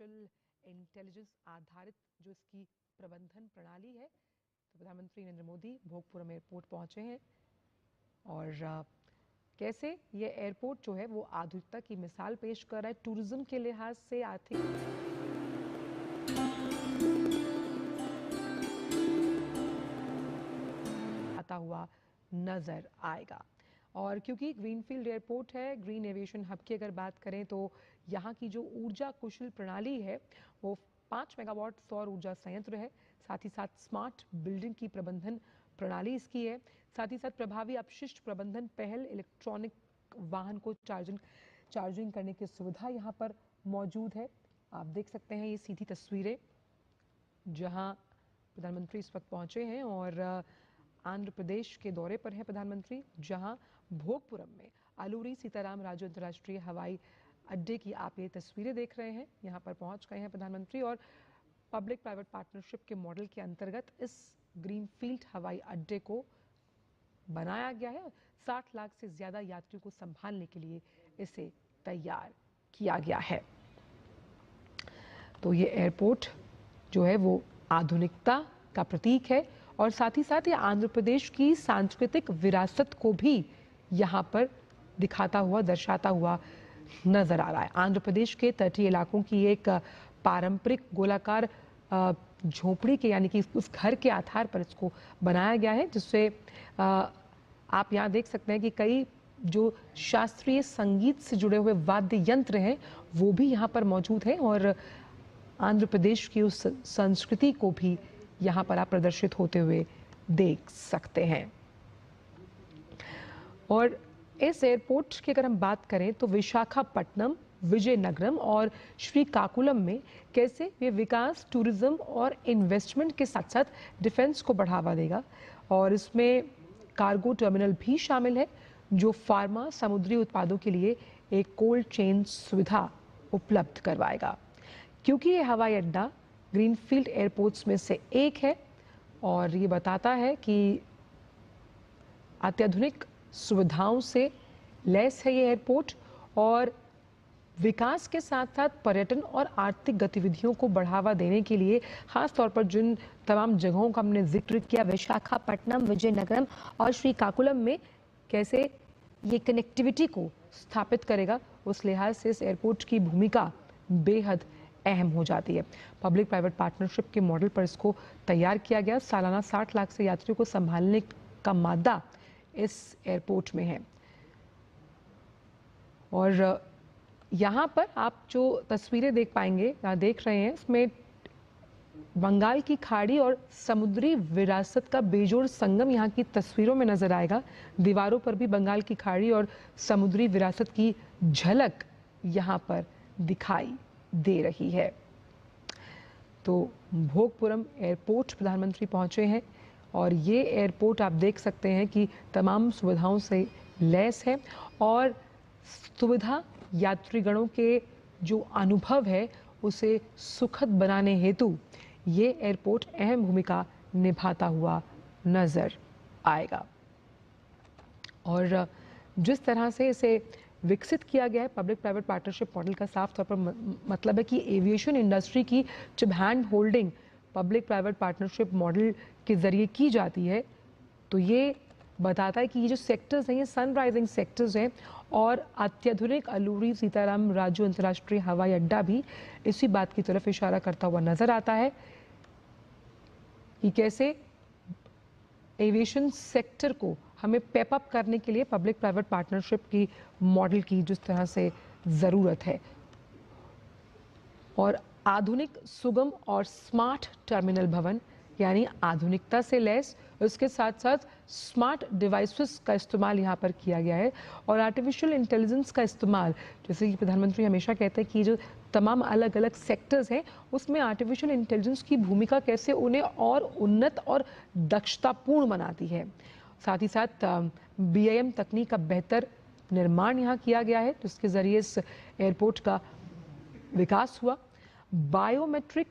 Artificial intelligence आधारित जो इसकी प्रबंधन प्रणाली है। तो प्रधानमंत्री नरेंद्र मोदी भोगपुरम एयरपोर्ट पहुंचे हैं और कैसे ये एयरपोर्ट जो है वो आधुनिकता की मिसाल पेश कर रहा है, टूरिज्म के लिहाज से आर्थिक आता हुआ नजर आएगा। और क्योंकि ग्रीनफील्ड एयरपोर्ट है, ग्रीन एविएशन हब की अगर बात करें तो यहाँ की जो ऊर्जा कुशल प्रणाली है वो 5 मेगावाट सौर ऊर्जा संयंत्र है। साथ ही साथ स्मार्ट बिल्डिंग की प्रबंधन प्रणाली इसकी है। साथ ही साथ प्रभावी अपशिष्ट प्रबंधन पहल, इलेक्ट्रॉनिक वाहन को चार्जिंग करने की सुविधा यहाँ पर मौजूद है। आप देख सकते हैं ये सीधी तस्वीरें जहाँ प्रधानमंत्री इस वक्त पहुंचे हैं और आंध्र प्रदेश के दौरे पर है प्रधानमंत्री, जहां भोगपुरम में अलूरी सीताराम राजू अंतर्राष्ट्रीय हवाई अड्डे की आप ये तस्वीरें देख रहे हैं। यहां पर पहुंच गए हैं प्रधानमंत्री और पब्लिक प्राइवेट पार्टनरशिप के मॉडल के अंतर्गत इस ग्रीनफील्ड हवाई अड्डे को बनाया गया है। 60 लाख से ज्यादा यात्रियों को संभालने के लिए इसे तैयार किया गया है। तो ये एयरपोर्ट जो है वो आधुनिकता का प्रतीक है और साथ ही साथ ये आंध्र प्रदेश की सांस्कृतिक विरासत को भी यहाँ पर दिखाता हुआ, दर्शाता हुआ नजर आ रहा है। आंध्र प्रदेश के तटीय इलाकों की एक पारंपरिक गोलाकार झोपड़ी के यानी कि उस घर के आधार पर इसको बनाया गया है, जिससे आप यहाँ देख सकते हैं कि कई जो शास्त्रीय संगीत से जुड़े हुए वाद्य यंत्र हैं वो भी यहाँ पर मौजूद हैं और आंध्र प्रदेश की उस संस्कृति को भी यहाँ पर आप प्रदर्शित होते हुए देख सकते हैं। और इस एयरपोर्ट की अगर हम बात करें तो विशाखापट्टनम, विजयनगरम और श्रीकाकुलम में कैसे ये विकास, टूरिज्म और इन्वेस्टमेंट के साथ साथ डिफेंस को बढ़ावा देगा। और इसमें कार्गो टर्मिनल भी शामिल है जो फार्मा, समुद्री उत्पादों के लिए एक कोल्ड चेन सुविधा उपलब्ध करवाएगा। क्योंकि ये हवाई अड्डा ग्रीनफील्ड एयरपोर्ट्स में से एक है और ये बताता है कि अत्याधुनिक सुविधाओं से लैस है ये एयरपोर्ट और विकास के साथ साथ पर्यटन और आर्थिक गतिविधियों को बढ़ावा देने के लिए खास तौर पर जिन तमाम जगहों का हमने जिक्र किया, विशाखापट्टनम, विजयनगरम और श्रीकाकुलम में कैसे ये कनेक्टिविटी को स्थापित करेगा, उस लिहाज से इस एयरपोर्ट की भूमिका बेहद अहम हो जाती है। पब्लिक प्राइवेट पार्टनरशिप के मॉडल पर इसको तैयार किया गया। सालाना 60 लाख से यात्रियों को संभालने का मादा इस एयरपोर्ट में है। और यहाँ पर आप जो तस्वीरें देख पाएंगे, यहाँ देख रहे हैं, इसमें बंगाल की खाड़ी और समुद्री विरासत का बेजोड़ संगम यहाँ की तस्वीरों में नजर आएगा। दीवारों पर भी बंगाल की खाड़ी और समुद्री विरासत की झलक यहाँ पर दिखाई दे रही है। तो भोगपुरम एयरपोर्ट प्रधानमंत्री पहुंचे हैं और ये एयरपोर्ट आप देख सकते हैं कि तमाम सुविधाओं से लैस है और सुविधा यात्रीगणों के जो अनुभव है उसे सुखद बनाने हेतु ये एयरपोर्ट अहम भूमिका निभाता हुआ नजर आएगा। और जिस तरह से इसे विकसित किया गया है, पब्लिक प्राइवेट पार्टनरशिप मॉडल का साफ तौर पर मतलब है कि एविएशन इंडस्ट्री की जब hand holding public private partnership model के जरिए की जाती है तो ये बताता है कि ये जो सेक्टर्स हैं ये सनराइजिंग सेक्टर्स हैं और अत्याधुनिक अलूरी सीताराम राजू अंतर्राष्ट्रीय हवाई अड्डा भी इसी बात की तरफ इशारा करता हुआ नजर आता है कि कैसे एविएशन सेक्टर को हमें पेप अप करने के लिए पब्लिक प्राइवेट पार्टनरशिप की मॉडल की जिस तरह से ज़रूरत है। और आधुनिक, सुगम और स्मार्ट टर्मिनल भवन यानी आधुनिकता से लैस, उसके साथ साथ स्मार्ट डिवाइसेस का इस्तेमाल यहाँ पर किया गया है और आर्टिफिशियल इंटेलिजेंस का इस्तेमाल, जैसे कि प्रधानमंत्री हमेशा कहते हैं कि जो तमाम अलग अलग सेक्टर्स हैं उसमें आर्टिफिशियल इंटेलिजेंस की भूमिका कैसे उन्हें और उन्नत और दक्षतापूर्ण बनाती है। साथ ही साथ BIM तकनीक का बेहतर निर्माण यहाँ किया गया है जिसके जरिए इस एयरपोर्ट का विकास हुआ। बायोमेट्रिक